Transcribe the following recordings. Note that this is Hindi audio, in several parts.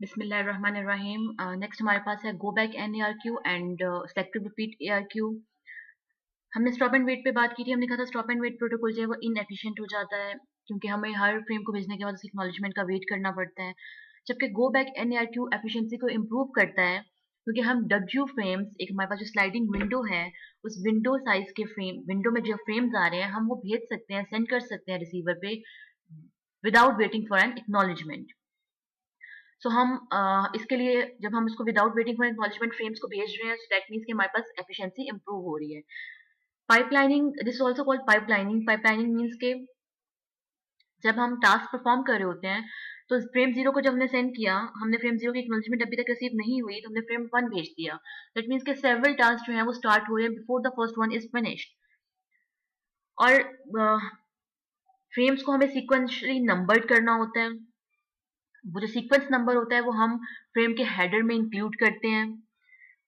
बिस्मिल्लाहिर्रहमानिर्रहीम। नेक्स्ट हमारे पास है go back N A R Q and selective repeat A R Q. हमने स्टॉप एंड वेट पे बात की थी। हमने कहा था स्टॉप एंड वेट प्रोटोकॉल जो है वो इनएफिशिएंट हो जाता है क्योंकि हमें हर फ्रेम को भेजने के बाद उसकी एक्नॉलेजमेंट का वेट करना पड़ता है, जबकि go back N A R Q efficiency को इम्प्रूव करता है क्योंकि हम डब्ल्यू फ्रेम्स, एक हमारे पास जो स्लाइडिंग विंडो है, उस विंडो साइज के फ्रेम, विंडो में जो फ्रेम्स आ रहे हैं हम वो भेज सकते हैं, सेंड कर सकते हैं रिसीवर पे without waiting for an acknowledgement. So हम इसके लिए जब हम इसको without waiting for acknowledgement frames को भेज रहे हैं, सो दैट मीन्स कि हमारे पास एफिशिएंसी इंप्रूव हो रही है। Pipelining, this is also called pipelining. Pipelining means के जब हम टास्क परफॉर्म कर रहे होते हैं तो फ्रेम जीरो को जब हमने सेंड किया, हमने फ्रेम जीरो की एक्नॉलेजमेंट अभी तक रिसीव नहीं हुई तो हमने फ्रेम वन भेज दिया। दैट मीन्स के सेवरल टास्क जो है वो स्टार्ट हो रहे हैं before the first one is finished. और फ्रेम्स को हमें सीक्वेंशली नंबर्ड करना होता है। वो जो सीक्वेंस नंबर होता है वो हम फ्रेम के हेडर में इंक्लूड करते हैं।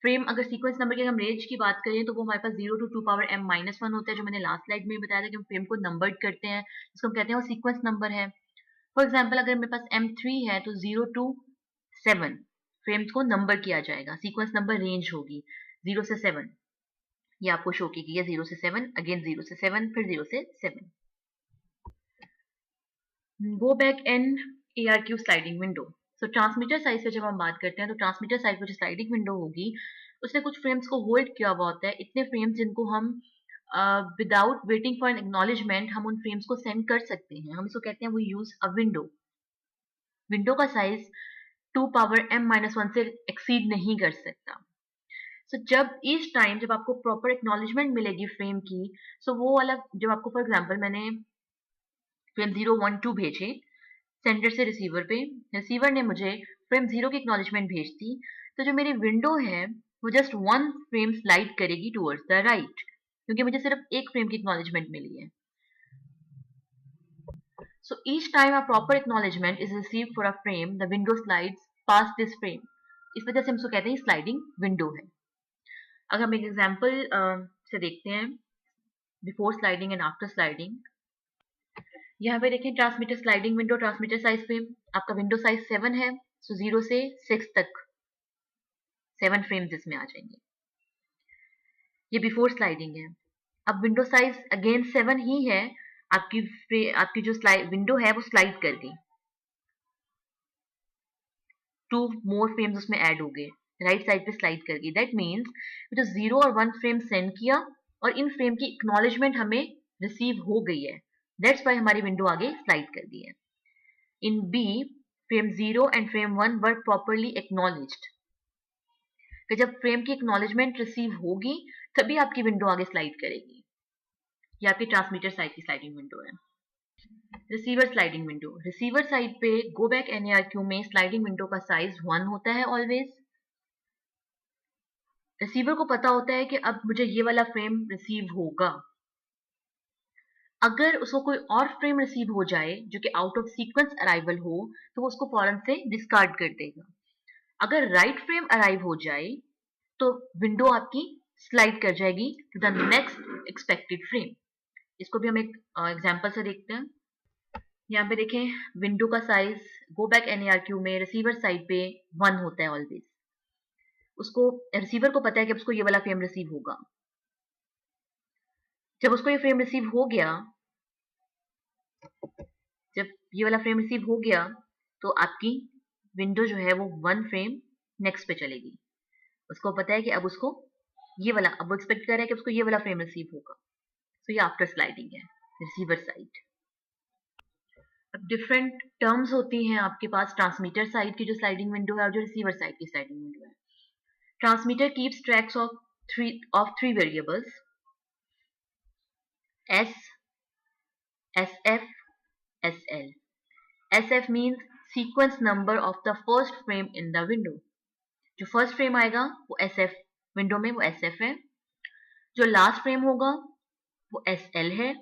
फ्रेम अगर सीक्वेंस नंबर की हम रेंज की बात करें तो वो हमारे पास 0 to 2 power m minus 1 होता है, जो मैंने लास्ट स्लाइड में बताया था कि हम फ्रेम को नंबर्ड करते हैं, जिसको हम कहते हैं वो सीक्वेंस नंबर है। फॉर एग्जाम्पल अगर मेरे पास m3 है तो 0 to 7 फ्रेम्स को नंबर किया जाएगा, सीक्वेंस नंबर रेंज होगी 0 से 7। ये आपको शो की गई है 0 से 7, अगेन 0 से 7, फिर 0 से 7। Go back N A R Q sliding window. So transmitter size पे जब हम बात करते हैं तो ट्रांसमीटर साइज पे जो स्लाइडिंग विंडो होगी उसने कुछ फ्रेम्स को होल्ड किया हुआ होता है, इतने फ्रेम्स जिनको हम without waiting for an acknowledgement हम उन फ्रेम्स को सेंड कर सकते हैं। हम इसको कहते हैं वो यूज अ विंडो। विंडो का साइज 2 पावर m माइनस 1 से एक्सीड नहीं कर सकता। सो जब इस टाइम जब आपको प्रॉपर एक्नॉलेजमेंट मिलेगी फ्रेम की, सो वो वाला जब आपको फॉर एग्जाम्पल मैंने फ्रेम 0 1 2 भेजे सेंडर से रिसीवर पे, रिसीवर ने मुझे फ्रेम 0 की एक्नॉलेजमेंट भेज दी, तो जो मेरी विंडो है वो जस्ट वन फ्रेम स्लाइड करेगी टुवर्ड्स द राइट क्योंकि मुझे सिर्फ एक फ्रेम की एक्नॉलेजमेंट मिली है। So each time a proper acknowledgement is received for a frame the window slides pass this frame. इस वजह से हम इसको कहते हैं स्लाइडिंग विंडो है। अगर हम एक एग्जाम्पल से देखते हैं before sliding and after sliding. यहाँ पे देखें transmitter sliding window, transmitter size पे आपका विंडो साइज 7 है, सो 0 से 6 तक 7 फ्रेम्स इसमें आ जाएंगे। ये बिफोर स्लाइडिंग है। अब विंडो साइज अगेन 7 ही है, आपकी जो स्लाइड विंडो है वो स्लाइड कर गई, 2 मोर फ्रेम्स उसमें ऐड हो गए, राइट साइड पे स्लाइड कर गई। दैट मीन्स जो 0 और 1 फ्रेम सेंड किया और इन फ्रेम की एक्नॉलेजमेंट हमें रिसीव हो गई है, दैट्स वाई हमारी विंडो आगे स्लाइड कर दी है। In B, frame 0 and frame 1 were properly acknowledged. कि जब फ्रेम की एक्नॉलेजमेंट रिसीव होगी तभी आपकी विंडो आगे स्लाइड करेगी। ये आपकी ट्रांसमीटर साइड की स्लाइडिंग विंडो है। Receiver sliding window, receiver side पे गो बैक एनएआरक्यू में स्लाइडिंग विंडो का साइज 1 होता है ऑलवेज। रिसीवर को पता होता है कि अब मुझे ये वाला फ्रेम रिसीव होगा। अगर उसको कोई और फ्रेम रिसीव हो जाए जो कि आउट ऑफ सीक्वेंस अराइवल हो तो वो उसको फौरन से डिस्कार्ड कर देगा। अगर राइट फ्रेम अराइव हो जाए तो विंडो आपकी स्लाइड कर जाएगी to the next expected frame. इसको भी हम एक एग्जांपल से देखते हैं। यहाँ पे देखें विंडो का साइज गो बैक एनएआरक्यू में रिसीवर साइड पे 1 होता है ऑलवेज। उसको रिसीवर को पता है कि उसको ये वाला फ्रेम रिसीव होगा। जब उसको ये फ्रेम रिसीव हो गया, जब ये वाला फ्रेम रिसीव हो गया तो आपकी विंडो जो है वो 1 फ्रेम नेक्स्ट पे चलेगी। उसको पता है कि अब उसको ये वाला, अब वो एक्सपेक्ट कर रहा है कि उसको ये वाला फ्रेम रिसीव होगा। तो ये आफ्टर स्लाइडिंग है, रिसीवर साइड। अब डिफरेंट टर्म्स होती हैं आपके पास ट्रांसमीटर साइड की जो स्लाइडिंग विंडो है और जो रिसीवर साइड की स्लाइडिंग विंडो है। Transmitter keeps tracks of three variables S, SF, SL. SF means sequence number of the first frame in the window. जो फर्स्ट फ्रेम आएगा वो SF विंडो में वो SF है, जो लास्ट फ्रेम होगा वो SL है।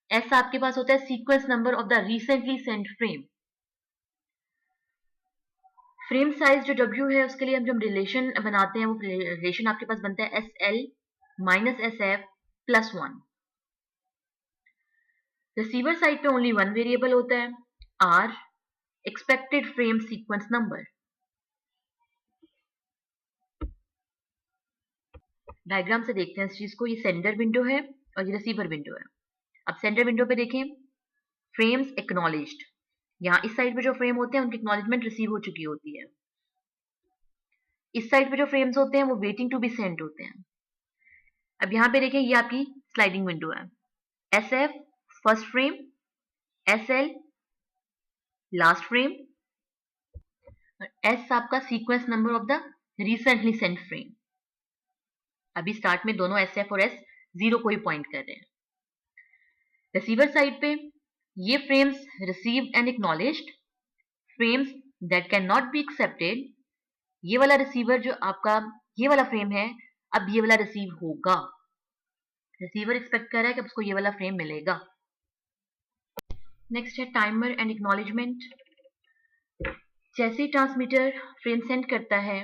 S आपके पास होता है sequence number of the recently sent frame. Frame size जो W है उसके लिए हम जब रिलेशन बनाते हैं वो रिलेशन आपके पास बनता है SL minus SF plus 1। Receiver side पे ओनली 1 वेरिएबल होता है R, expected frame sequence number. Diagram से देखते हैं इस चीज को। ये सेंडर विंडो है और ये रिसीवर विंडो है। अब सेंडर विंडो पे देखें, फ्रेम्स एक्नॉलेज्ड। यहाँ इस साइड पे जो फ्रेम होते हैं उनकी एक्नॉलेजमेंट रिसीव हो चुकी होती है। इस साइड पे जो फ्रेम्स होते हैं वो वेटिंग टू बी सेंड होते हैं। अब यहाँ पे देखें, ये आपकी स्लाइडिंग विंडो है। S F first frame, S L last frame, S आपका sequence number of the recently sent frame. अभी स्टार्ट में दोनों एस एफ और एस जीरो को ही पॉइंट कर रहे हैं। रिसीवर साइड पे ये frames received and acknowledged, frames that can not be accepted. ये वाला रिसीवर जो आपका ये वाला फ्रेम है, अब ये वाला रिसीव होगा। रिसीवर एक्सपेक्ट कर रहा है कि उसको ये वाला फ्रेम मिलेगा। नेक्स्ट है टाइमर एंड एक्नॉलेजमेंट। जैसे ही ट्रांसमीटर फ्रेम सेंड करता है,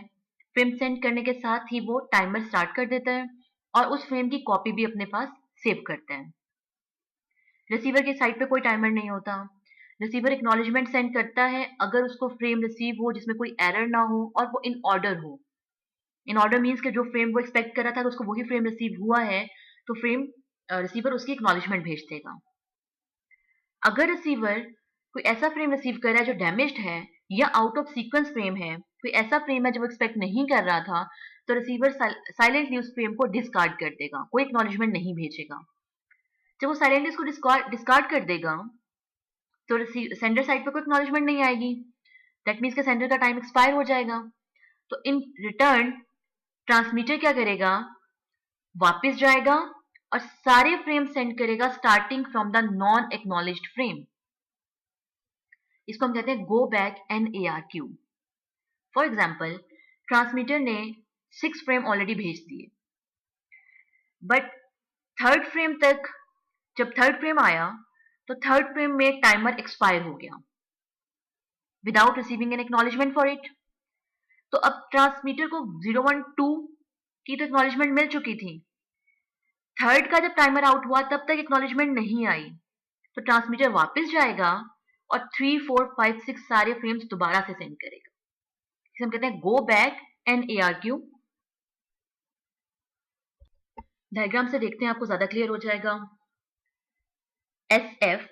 फ्रेम सेंड करने के साथ ही वो टाइमर स्टार्ट कर देता है और उस फ्रेम की कॉपी भी अपने पास सेव करता है। रिसीवर के साइड पे कोई टाइमर नहीं होता। रिसीवर एक्नॉलेजमेंट सेंड करता है अगर उसको फ्रेम रिसीव हो जिसमें कोई एरर ना हो और वो इन ऑर्डर हो। इन ऑर्डर मीन्स कि जो फ्रेम वो एक्सपेक्ट कर रहा था उसको वही फ्रेम रिसीव हुआ है, तो फ्रेम रिसीवर उसकी एक्नॉलेजमेंट भेज देगा। अगर रिसीवर कोई ऐसा फ्रेम रिसीव कर रहा है जो डैमेज्ड है या आउट ऑफ सीक्वेंस फ्रेम है, कोई ऐसा फ्रेम है जो वो एक्सपेक्ट नहीं कर रहा था, तो रिसीवर साइलेंटली उस फ्रेम को डिस्कार्ड कर देगा, कोई एक्नॉलेजमेंट नहीं भेजेगा। जब वो साइलेंटली उसको डिस्कार्ड कर देगा तो सेंडर साइड पे कोई एक्नॉलेजमेंट नहीं आएगी। दैट मीन्स के सेंडर का टाइम एक्सपायर हो जाएगा। तो इन रिटर्न ट्रांसमीटर क्या करेगा, वापस जाएगा और सारे फ्रेम सेंड करेगा starting from the non acknowledged frame. इसको हम कहते हैं गो back NARQ। For example, transmitter ने 6 फ्रेम ऑलरेडी भेज दिए, बट थर्ड फ्रेम तक जब थर्ड फ्रेम आया तो थर्ड फ्रेम में टाइमर एक्सपायर हो गया without receiving N acknowledgement for it. तो अब ट्रांसमीटर को 012 की तो एक्नॉलेजमेंट मिल चुकी थी। थर्ड का जब टाइमर आउट हुआ तब तक एक्नॉलेजमेंट नहीं आई, तो ट्रांसमीटर वापस जाएगा और 3, 4, 5, 6 सारे फ्रेम्स दोबारा से सेंड करेगा। इसे हम कहते हैं गो बैक NARQ। डायग्राम से देखते हैं, आपको ज्यादा क्लियर हो जाएगा। SF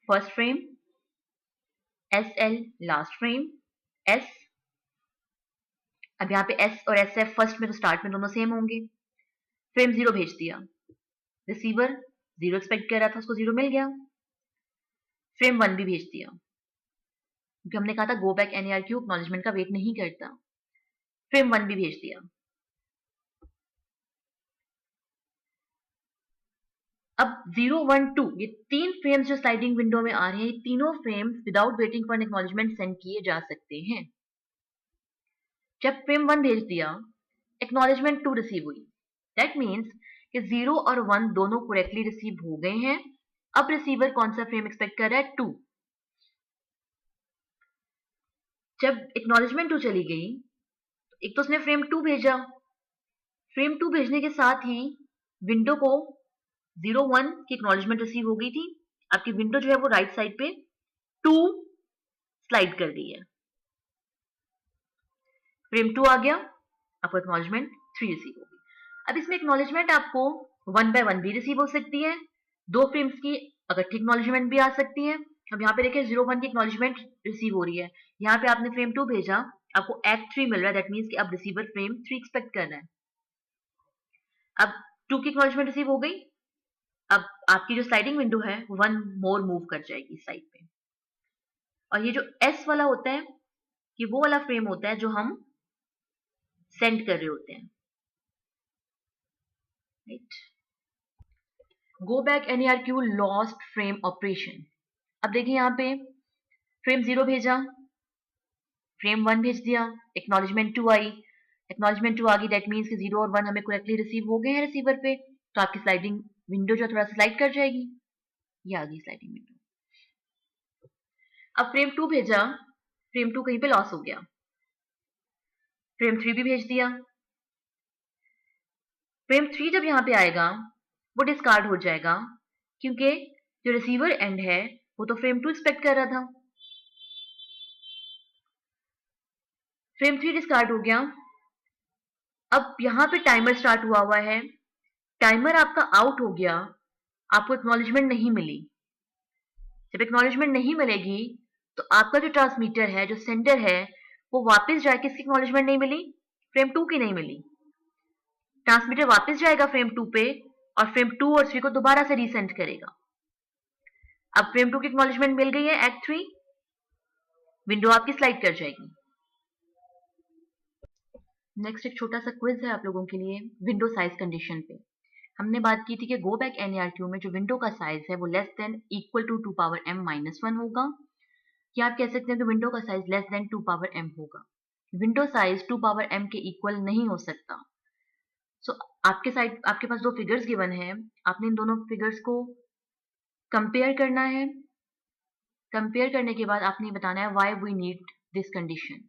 first frame, SL last frame, S। अब यहाँ पे S और SF फर्स्ट में तो स्टार्ट में दोनों सेम होंगे। फ्रेम 0 भेज दिया, रिसीवर 0 एक्सपेक्ट कर रहा था, उसको 0 मिल गया। फ्रेम 1 भी भेज दिया, क्योंकि हमने कहा था गो बैक NARQ एक्नॉलेजमेंट का वेट नहीं करता। फ्रेम 1 भी भेज दिया। अब 0, 1, 2 ये 3 फ्रेम्स जो स्लाइडिंग विंडो में आ रहे हैं, ये तीनों frames without waiting for acknowledgement send किए जा सकते हैं। जब फ्रेम 1 भेज दिया, एक्नॉलेजमेंट 2 रिसीव हुई। दैट मीन्स कि 0 और 1 दोनों करेक्टली रिसीव हो गए हैं। अब रिसीवर कौन सा फ्रेम एक्सपेक्ट कर रहा है, 2। जब एक्नॉलेजमेंट 2 चली गई, एक तो उसने फ्रेम 2 भेजा, फ्रेम 2 भेजने के साथ ही विंडो को 0, 1 की एक्नॉलेजमेंट रिसीव हो गई थी। आपकी विंडो जो है वो राइट साइड पे 2 स्लाइड कर दी है। फ्रेम 2 आ गया, आपको एक्नॉलेजमेंट 3 रिसीव होगी। अब इसमें एक्नॉलेजमेंट आपको 1 by 1 भी रिसीव हो सकती है, 2 फ्रेम्स की इकट्ठी एक्नॉलेजमेंट भी आ सकती है। अब यहाँ पे देखिए 0, 1 की एक्नॉलेजमेंट रिसीव हो रही है। यहाँ पे आपने फ्रेम 2 भेजा, आपको एक्ट 3 मिल रहा है। दैट मीन्स कि अब रिसीवर फ्रेम 3 एक्सपेक्ट कर रहा है। अब 2 की एक्नॉलेजमेंट रिसीव हो गई। अब आपकी जो स्लाइडिंग विंडो है 1 मोर मूव कर जाएगी इस साइड पे। और ये जो S वाला होता है, ये वो वाला फ्रेम होता है जो हम सेंड कर रहे होते हैं। राइट। गो back NARQ lost frame operation. अब देखिए यहाँ पे फ्रेम 0 भेजा, फ्रेम 1 भेज दिया, एक्नॉलेजमेंट 2 आई। एक्नॉलेजमेंट 2 आ गई, दैट मीन्स कि 0 और 1 हमें करेक्टली रिसीव हो गए हैं रिसीवर पे, तो आपकी स्लाइडिंग विंडो जो थोड़ा सा स्लाइड कर जाएगी। ये आ गई स्लाइडिंग विंडो। अब फ्रेम 2 भेजा, फ्रेम 2 कहीं पे लॉस हो गया। फ्रेम 3 भी भेज दिया। फ्रेम 3 जब यहाँ पे आएगा वो डिस्कार्ड हो जाएगा, क्योंकि जो रिसीवर एंड है वो तो फ्रेम 2 एक्सपेक्ट कर रहा था। फ्रेम 3 डिस्कार्ड हो गया। अब यहाँ पे टाइमर स्टार्ट हुआ है, टाइमर आपका आउट हो गया, आपको एक्नॉलेजमेंट नहीं मिली। जब एक्नॉलेजमेंट नहीं मिलेगी तो आपका जो ट्रांसमीटर है, जो सेंडर है, वो वापस जाए, किसकी एक्नॉलेजमेंट नहीं मिली? फ्रेम 2 की नहीं मिली। ट्रांसमीटर वापस जाएगा फ्रेम 2 पे और फ्रेम 2 और 3 को दोबारा से रीसेंड करेगा। अब फ्रेम 2 की एक्नॉलेजमेंट मिल गई है एट 3, विंडो आपकी स्लाइड कर जाएगी। नेक्स्ट एक छोटा सा क्विज है आप लोगों के लिए विंडो साइज कंडीशन पे। हमने बात की थी कि गो बैक NARQ में जो विंडो का साइज है वो less than equal to 2 power m minus 1 होगा, या आप कह सकते हैं कि विंडो का size less than 2 power m होगा। विंडो साइज 2 पावर m के इक्वल नहीं हो सकता। सो आपके पास दो फिगर्स गिवन है, आपने इन दोनों फिगर्स को कंपेयर करना है। कंपेयर करने के बाद आपने बताना है why we need this condition.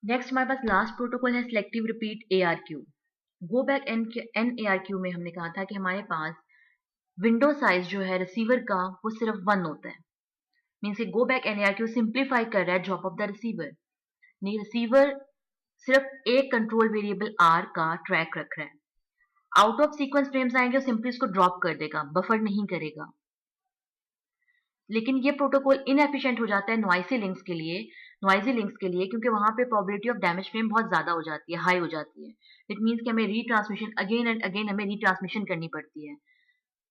Next हमारे पास लास्ट प्रोटोकॉल है selective repeat ARQ। Go back NARQ में हमने कहा था कि हमारे पास विंडो साइज जो है रिसीवर का वो सिर्फ 1 होता है। मीन्स कि गो बैक NARQ सिंप्लीफाई कर रहा है जॉब ऑफ द रिसीवर। नहीं, रिसीवर सिर्फ एक कंट्रोल वेरिएबल R का ट्रैक रख रहा है। आउट ऑफ सीक्वेंस फ्रेम्स आएंगे और सिंपली उसको ड्रॉप कर देगा, बफर नहीं करेगा। लेकिन ये प्रोटोकॉल इनएफिशिएंट हो जाता है नॉइसी लिंक्स के लिए, क्योंकि वहां पे प्रोबेबिलिटी ऑफ डैमेज फ्रेम बहुत ज्यादा हो जाती है, हाई हो जाती है। इट मीन्स कि हमें रीट्रांसमिशन अगेन एंड अगेन हमें रीट्रांसमिशन करनी पड़ती है।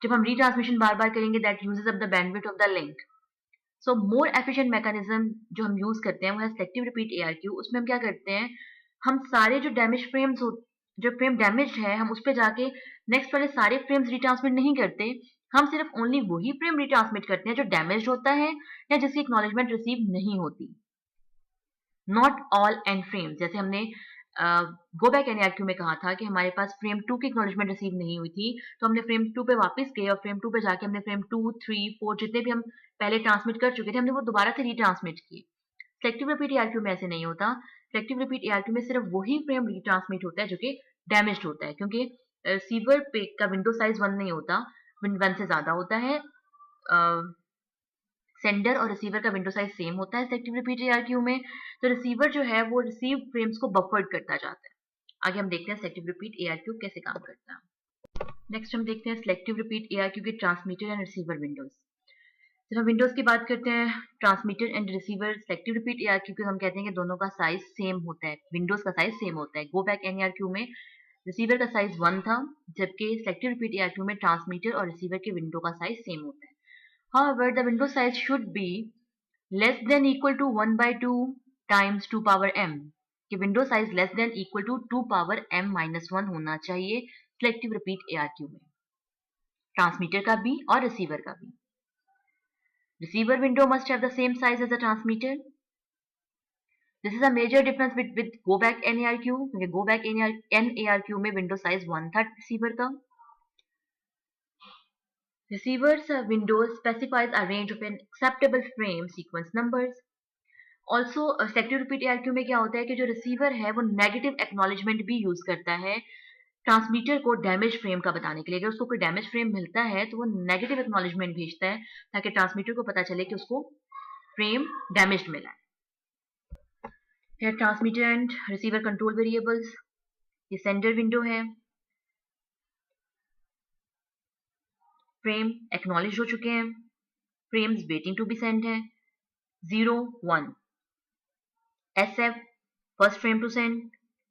जब हम रीट्रांसमिशन बार बार करेंगे that uses up the bandwidth of the link. So more efficient mechanism जो हम यूज करते हैं वो है सिलेक्टिव रिपीट ARQ। उसमें हम क्या करते हैं, हम सारे जो डैमेज फ्रेम्स हो, जो फ्रेम डैमेज है, हम उस पर जाके नेक्स्ट वाले सारे फ्रेम्स रिट्रांसमिट नहीं करते। हम सिर्फ ओनली वही फ्रेम रिट्रांसमिट करते हैं जो डैमेज होता है या जिसकी एक्नॉलेजमेंट रिसीव नहीं होती। Not all and frames. जैसे हमने गो बैक NARQ में कहा था कि हमारे पास फ्रेम 2 की एक्नॉलेजमेंट रिसीव नहीं हुई थी, तो हमने फ्रेम 2 पे वापस गए और फ्रेम 2 पे जाके हमने फ्रेम 2, 3, 4 जितने भी हम पहले ट्रांसमिट कर चुके थे, हमने वो दोबारा से रीट्रांसमिट किए। सेलेक्टिव रिपीट ARQ में ऐसे नहीं होता। सेलेक्टिव रिपीट ARQ में सिर्फ वही फ्रेम रीट्रांसमिट होता है जो कि डैमेज्ड होता है, क्योंकि रिसीवर पे का विंडो साइज 1 नहीं होता, 1 से ज्यादा होता है। सेंडर और रिसीवर का विंडो साइज सेम होता है सेलेक्टिव रिपीट ARQ में, तो रिसीवर जो है वो रिसीव फ्रेम्स को बफर्ड करता जाता है। आगे हम देखते हैं सेलेक्टिव रिपीट ARQ कैसे काम करता है। नेक्स्ट हम देखते हैं सिलेक्टिव रिपीट ARQ के ट्रांसमीटर एंड रिसीवर विंडोज। जब हम विंडोज की बात करते हैं, transmitter and receiver selective repeat ARQ के हम कहते हैं कि दोनों का साइज सेम होता है, विंडोज का साइज सेम होता है। गो बैक NARQ में रिसीवर का साइज 1 था, जबकि सेलेक्टिव रिपीट ARQ में ट्रांसमीटर और रिसीवर के विंडो का साइज सेम होता है। However, the window size should be less than equal to 1 by 2 times 2 power m, कि window size less than equal to 2 power m minus 1 होना चाहिए सिलेक्टिव रिपीट ARQ में, ट्रांसमीटर का भी और रिसीवर का भी। Receiver window must have the same size as the transmitter. This is a major difference with go back NARQ, क्योंकि गो बैक NARQ में विंडो साइज 1 था रिसीवर का। Receiver's windows specifies a range of an acceptable frame sequence numbers. Also selective repeat ARQ में क्या होता है कि जो रिसीवर है वो नेगेटिव एक्नॉलेजमेंट भी यूज करता है ट्रांसमीटर को डैमेज फ्रेम का बताने के लिए। अगर उसको कोई डैमेज फ्रेम मिलता है तो वो नेगेटिव एक्नॉलेजमेंट भेजता है ताकि ट्रांसमीटर को पता चले कि उसको फ्रेम डैमेज्ड मिला है। फिर transmitter and receiver control variables, ये सेंडर विंडो है, फ्रेम एक्नॉलेज हो चुके हैं, frames waiting to be send है, 0, 1, SF first frame to send,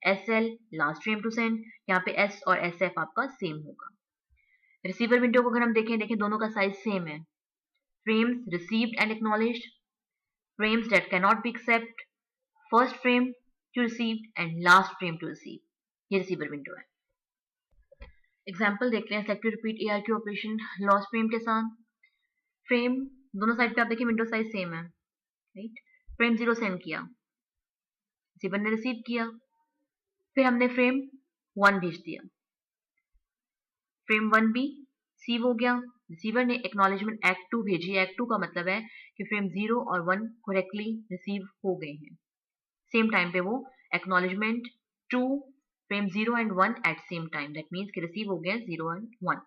SL last frame to send. यहाँ पे S और SF आपका सेम होगा। रिसीवर विंडो को अगर हम देखें दोनों का साइज सेम है। Frames received and acknowledged, frames that can not be accept, first frame to received and last frame to receive, ये रिसीवर विंडो है। एग्जाम्पल देखते हैं selective repeat ARQ operation lost frame के साथ। फ्रेम दोनों साइड पे आप देखिए विंडो साइज सेम है, राइट। फ्रेम 0 सेंड किया, रिसीवर ने रिसीव किया, फिर हमने फ्रेम 1 भेज दिया, फ्रेम 1 भी रिसीव हो गया, रिसीवर ने एक्नॉलेजमेंट एक्ट 2 भेजी। एक्ट 2 का मतलब है कि फ्रेम 0 और 1 करेक्टली रिसीव हो गए हैं। सेम टाइम पे वो acknowledgement 2 frame 0 and 1 at same time, that means कि रिसीव हो गए 0 एंड 1।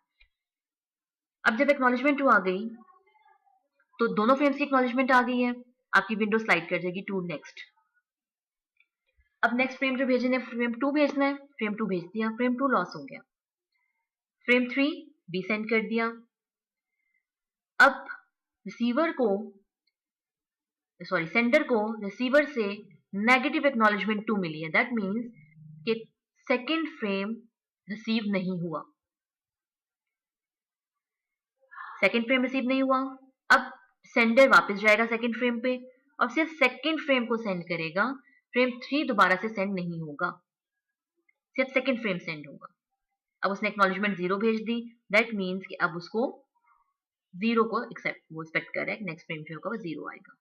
अब जब एक्नॉलेजमेंट 2 आ गई तो दोनों फ्रेम्स की एक्नॉलेजमेंट आ गई है, आपकी विंडो स्लाइड कर जाएगी टू नेक्स्ट। अब नेक्स्ट फ्रेम जो भेजने फ्रेम 2 भेजना है, फ्रेम 2 भेज दिया, फ्रेम 2 लॉस हो गया। फ्रेम 3 भी सेंड कर दिया। अब रिसीवर को सेंडर को रिसीवर से नेगेटिव एक्नॉलेजमेंट 2 मिली है। दैट मीन्स कि सेकेंड फ्रेम रिसीव नहीं हुआ। सेकेंड फ्रेम रिसीव नहीं हुआ। अब सेंडर वापस जाएगा सेकेंड फ्रेम पे और सिर्फ सेकेंड फ्रेम को सेंड करेगा। फ्रेम 3 दोबारा से सेंड नहीं होगा, सिर्फ सेकेंड फ्रेम सेंड होगा। अब उसने एक्नॉलेजमेंट 0 भेज दी। दैट मीन्स कि अब उसको 0 को एक्सपेक्ट कर रहा है, नेक्स्ट फ्रेम जो होगा वो 0 आएगा।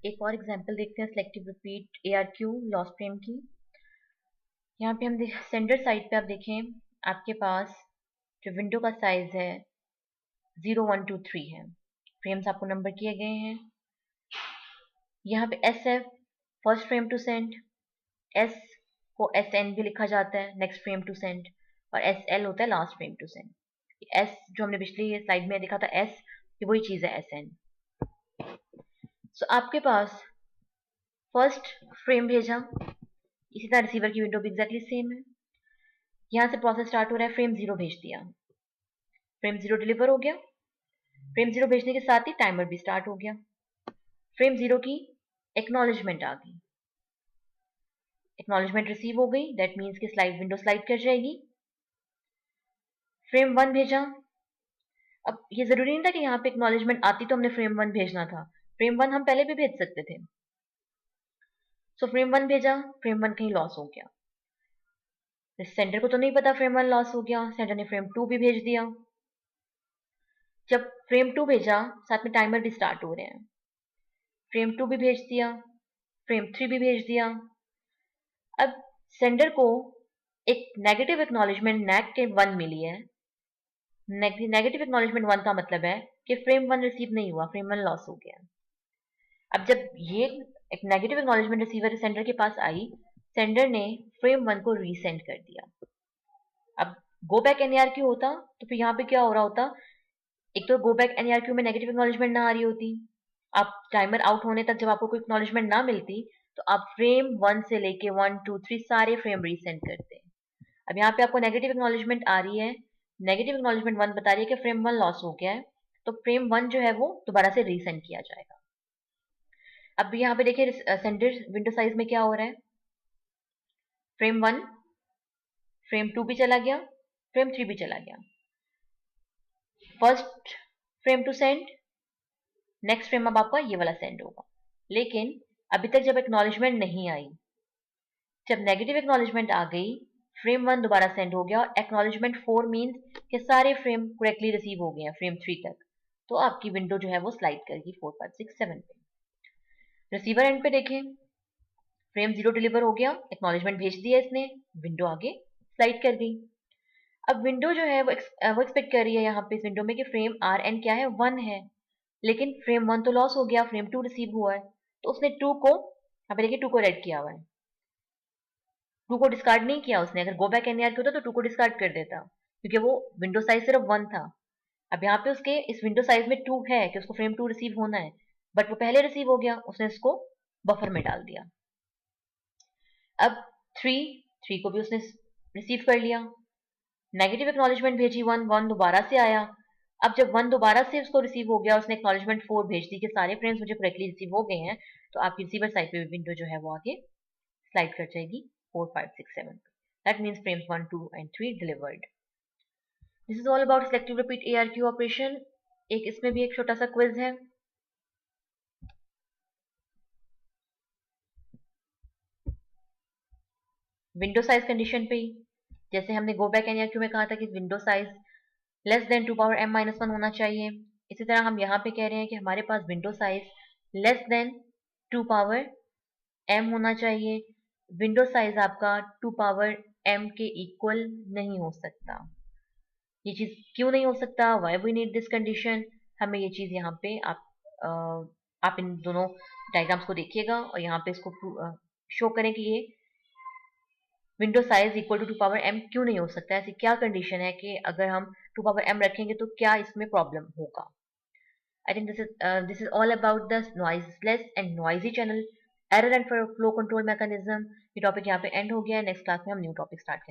एक और एग्जांपल देखते हैं selective repeat ARQ lost frame की। यहाँ पे हम सेंडर साइड पे आप देखें, आपके पास जो विंडो का साइज है 0 1 2 3 है। फ्रेम्स आपको नंबर किए गए हैं। यहाँ पे SF first frame to send, S को SN भी लिखा जाता है नेक्स्ट फ्रेम टू सेंड, और SL होता है last frame to send. S जो हमने पिछली स्लाइड में देखा था S, ये वही चीज है SN। सो आपके पास फर्स्ट फ्रेम भेजा, इसी तरह रिसीवर की विंडो भी एग्जैक्टली सेम है। यहाँ से प्रोसेस स्टार्ट हो रहा है, फ्रेम 0 भेज दिया, फ्रेम 0 डिलीवर हो गया। फ्रेम 0 भेजने के साथ ही टाइमर भी स्टार्ट हो गया। फ्रेम 0 की एक्नॉलेजमेंट आ गई, एक्नॉलेजमेंट रिसीव हो गई। दैट मीन्स कि स्लाइड विंडो स्लाइड कर जाएगी। फ्रेम 1 भेजा। अब ये जरूरी नहीं था कि यहाँ पे एक्नॉलेजमेंट आती तो हमने फ्रेम 1 भेजना था, फ्रेम 1 हम पहले भी भेज सकते थे। सो फ्रेम 1 भेजा, फ्रेम 1 कहीं लॉस हो गया। सेंडर को तो नहीं पता फ्रेम 1 लॉस हो गया, सेंडर ने फ्रेम 2 भी भेज दिया। जब फ्रेम 2 भेजा, साथ में टाइमर भी स्टार्ट हो रहे हैं। फ्रेम 2 भी भेज दिया, फ्रेम 3 भी भेज दिया। अब सेंडर को एक नेगेटिव एक्नॉलेजमेंट नैग के 1 मिली है। नेगेटिव एक्नॉलेजमेंट 1 का मतलब है कि फ्रेम 1 रिसीव नहीं हुआ, फ्रेम 1 लॉस हो गया। अब जब ये एक नेगेटिव एक्नॉलेजमेंट रिसीवर सेंडर के पास आई, सेंडर ने फ्रेम 1 को रीसेंड कर दिया। अब गो बैक NARQ होता तो फिर यहाँ पे क्या हो रहा होता, एक तो गो बैक NARQ में नेगेटिव एक्नॉलेजमेंट ना आ रही होती, आप टाइमर आउट होने तक जब आपको कोई एक्नॉलेजमेंट ना मिलती तो आप फ्रेम 1 से लेके 1 2 3 सारे फ्रेम रीसेंड करते। अब यहाँ पे आपको नेगेटिव एक्नॉलेजमेंट आ रही है, नेगेटिव एक्नॉलेजमेंट 1 बता रही है कि फ्रेम 1 लॉस हो गया है, तो फ्रेम 1 जो है वो दोबारा से रीसेंड किया जाएगा। अब यहाँ पे देखिए सेंडर विंडो साइज में क्या हो रहा है, फ्रेम 1, फ्रेम 2 भी चला गया, फ्रेम 3 भी चला गया। First frame to send, next frame अब आपका ये वाला सेंड होगा। लेकिन अभी तक जब एक्नॉलेजमेंट नहीं आई, जब नेगेटिव एक्नॉलेजमेंट आ गई, फ्रेम 1 दोबारा सेंड हो गया और एक्नॉलेजमेंट 4 मीन्स कि सारे फ्रेम करेक्टली रिसीव हो गए हैं फ्रेम 3 तक, तो आपकी विंडो जो है वो स्लाइड करेगी 4 5 6 7 पे। रिसीवर एंड पे देखें, फ्रेम 0 डिलीवर हो गया, एक्नॉलेजमेंट भेज दिया इसने, विंडो आगे स्लाइड कर गई। अब विंडो जो है वो एक्सपेक्ट कर रही है यहाँ पे इस विंडो में कि फ्रेम RN क्या है, 1 है, लेकिन फ्रेम 1 तो लॉस हो गया, फ्रेम 2 रिसीव हुआ है, तो उसने 2 को, यहाँ पे देखिए 2 को रेड किया हुआ है, 2 को डिस्कार्ड नहीं किया उसने। अगर गो बैक NARQ होता तो 2 को डिस्कार्ड कर देता, क्योंकि वो विंडो साइज सिर्फ 1 था। अब यहाँ पे उसके इस विंडो साइज में 2 है कि उसको फ्रेम 2 रिसीव होना है, बट वो पहले रिसीव हो गया, उसने इसको बफर में डाल दिया। अब 3 को भी उसने रिसीव कर लिया, नेगेटिव एक्नॉलेजमेंट भेजी 1 दोबारा से आया। अब जब 1 दोबारा से उसको रिसीव हो गया, उसने एक्नॉलेजमेंट 4 भेज दी कि सारे फ्रेम्स मुझे करेक्टली रिसीव हो गए हैं, तो आपकी रिसीवर साइड पे विंडो जो है वो आगे स्लाइड कर जाएगी 4 5 6 7 पे। That means frames 1 2 and 3 delivered. This is all about selective repeat ARQ operation. एक इसमें भी एक छोटा सा क्विज है। विंडो साइज कंडीशन पे ही, जैसे हमने गो बैक NARQ में कहा था कि window size less than 2 power m-1 होना चाहिए, इसी तरह हम यहाँ पे कह रहे हैं कि हमारे पास window size less than 2 power m होना चाहिए। विंडो साइज आपका 2 पावर m के इक्वल नहीं हो सकता। ये चीज क्यों नहीं हो सकता, why we need this condition, हमें ये चीज यहाँ पे आप इन दोनों डायग्राम्स को देखिएगा और यहाँ पे इसको शो करें कि ये window size equal to 2 power m क्यों नहीं हो सकता, ऐसी क्या कंडीशन है कि अगर हम 2 पावर m रखेंगे तो क्या इसमें प्रॉब्लम होगा। I think this is all about the noiseless and noisy channel error and flow control mechanism. ये टॉपिक यहाँ पे एंड हो गया है। नेक्स्ट क्लास में हम न्यू टॉपिक स्टार्ट करेंगे।